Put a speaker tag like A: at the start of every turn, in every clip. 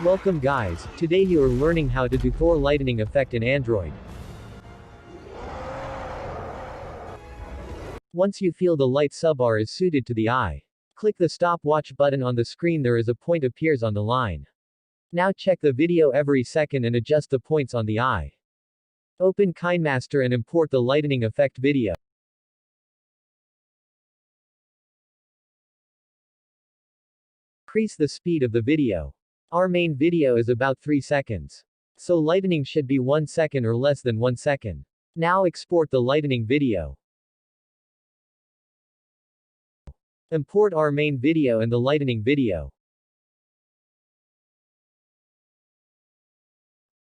A: Welcome guys, today you are learning how to do Thor lightning effect in Android. Once you feel the light subbar is suited to the eye, click the stopwatch button on the screen. There is a point appears on the line. Now check the video every second and adjust the points on the eye. Open Kinemaster and import the lightning effect video. Increase the speed of the video. Our main video is about 3 seconds. So lightning should be 1 second or less than 1 second. Now export the lightning video. Import our main video and the lightning video.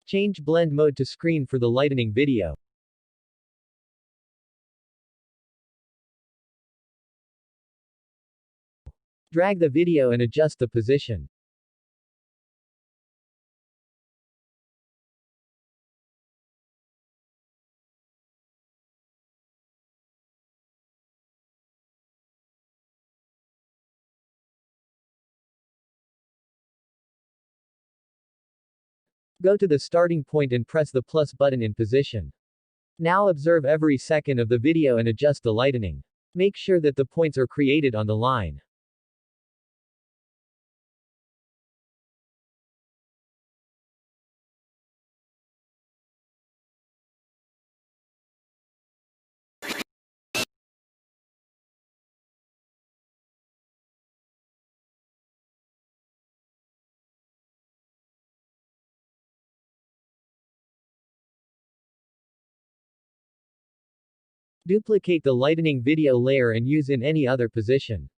A: Change blend mode to screen for the lightning video. Drag the video and adjust the position. Go to the starting point and press the plus button in position. Now observe every second of the video and adjust the lightning. Make sure that the points are created on the line. Duplicate the lightning video layer and use in any other position.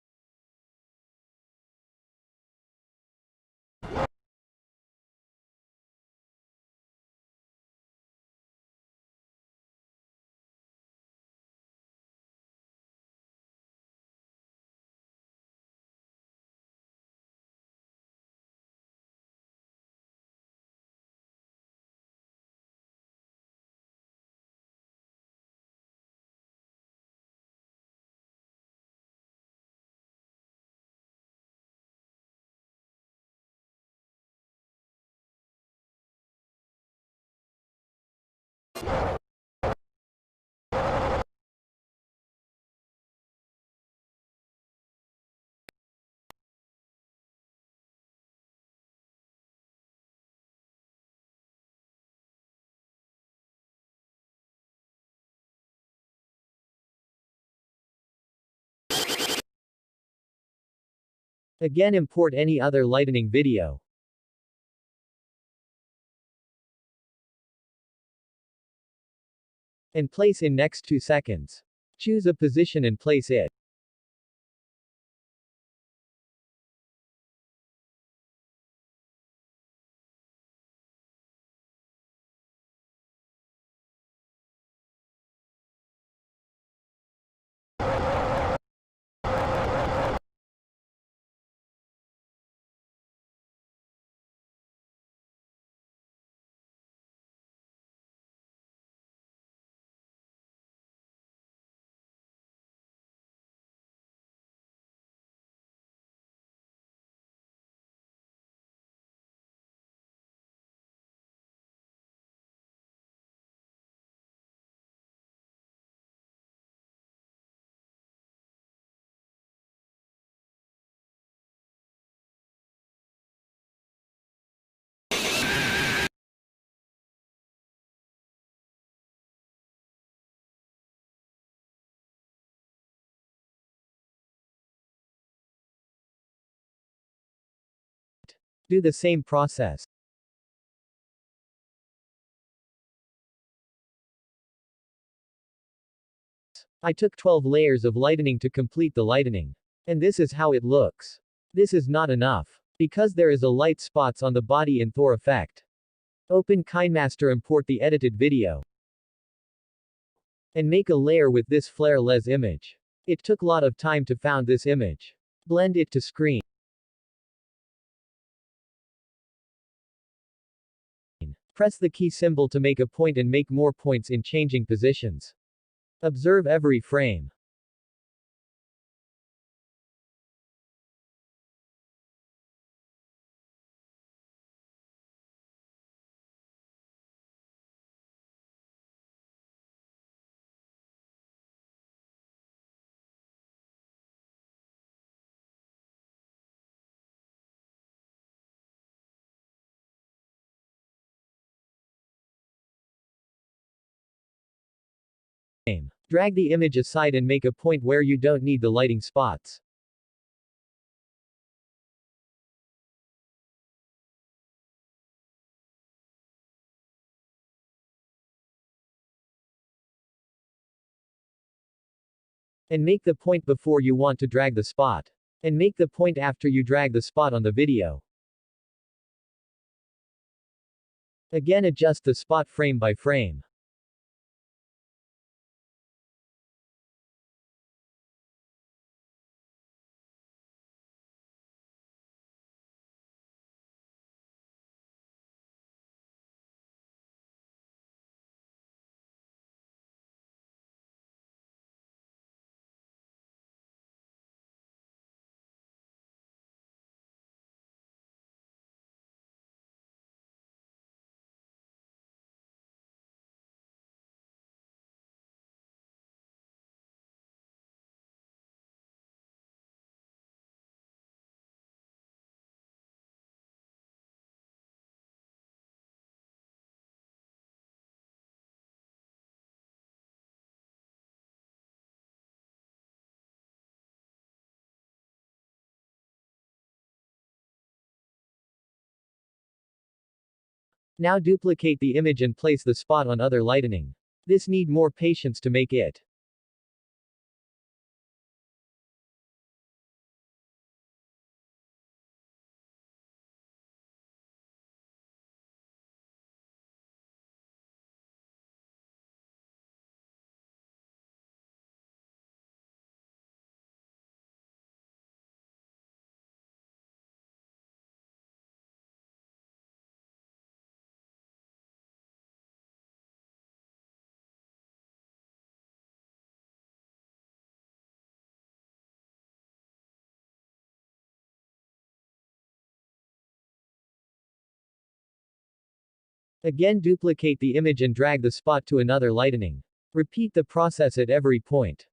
A: Again, import any other lightning video. And place in next 2 seconds. Choose a position and place it. Do the same process. I took 12 layers of lightning to complete the lightning. And this is how it looks. This is not enough. Because there is a light spots on the body in Thor effect. Open Kinemaster, import the edited video. And make a layer with this flare-less image. It took lot of time to found this image. Blend it to screen. Press the key symbol to make a point and make more points in changing positions. Observe every frame. Drag the image aside and make a point where you don't need the lighting spots. And make the point before you want to drag the spot. And make the point after you drag the spot on the video. Again, adjust the spot frame by frame. Now duplicate the image and place the spot on other lightening. This need more patience to make it. Again, duplicate the image and drag the spot to another lightening. Repeat the process at every point.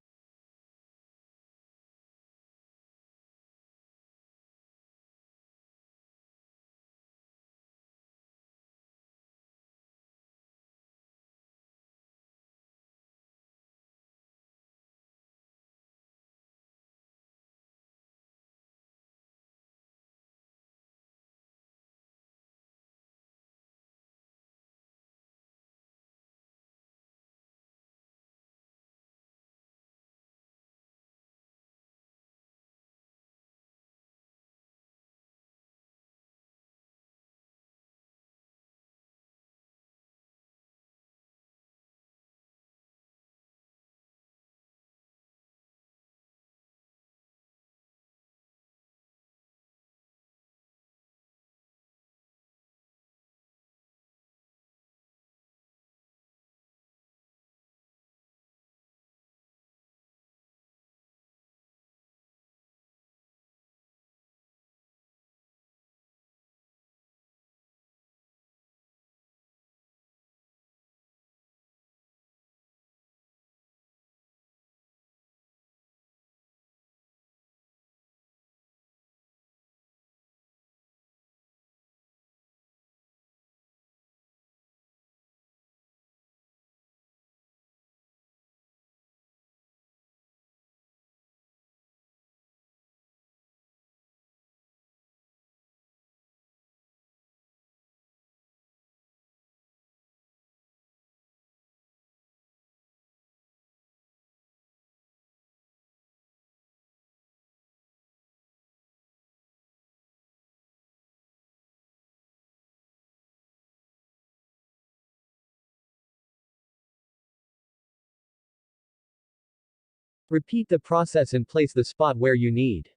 A: Repeat the process and place the spot where you need.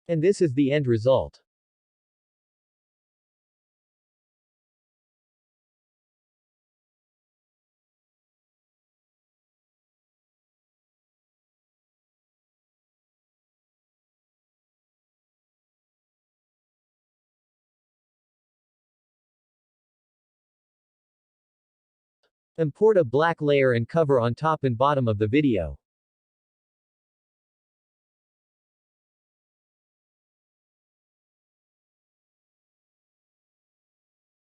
A: And this is the end result. Import a black layer and cover on top and bottom of the video.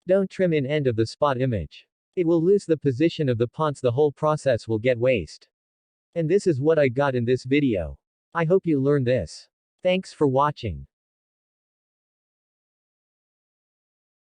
A: Don't trim in end of the spot image. It will lose the position of the ponts, the whole process will get waste. And this is what I got in this video. I hope you learned this. Thanks for watching.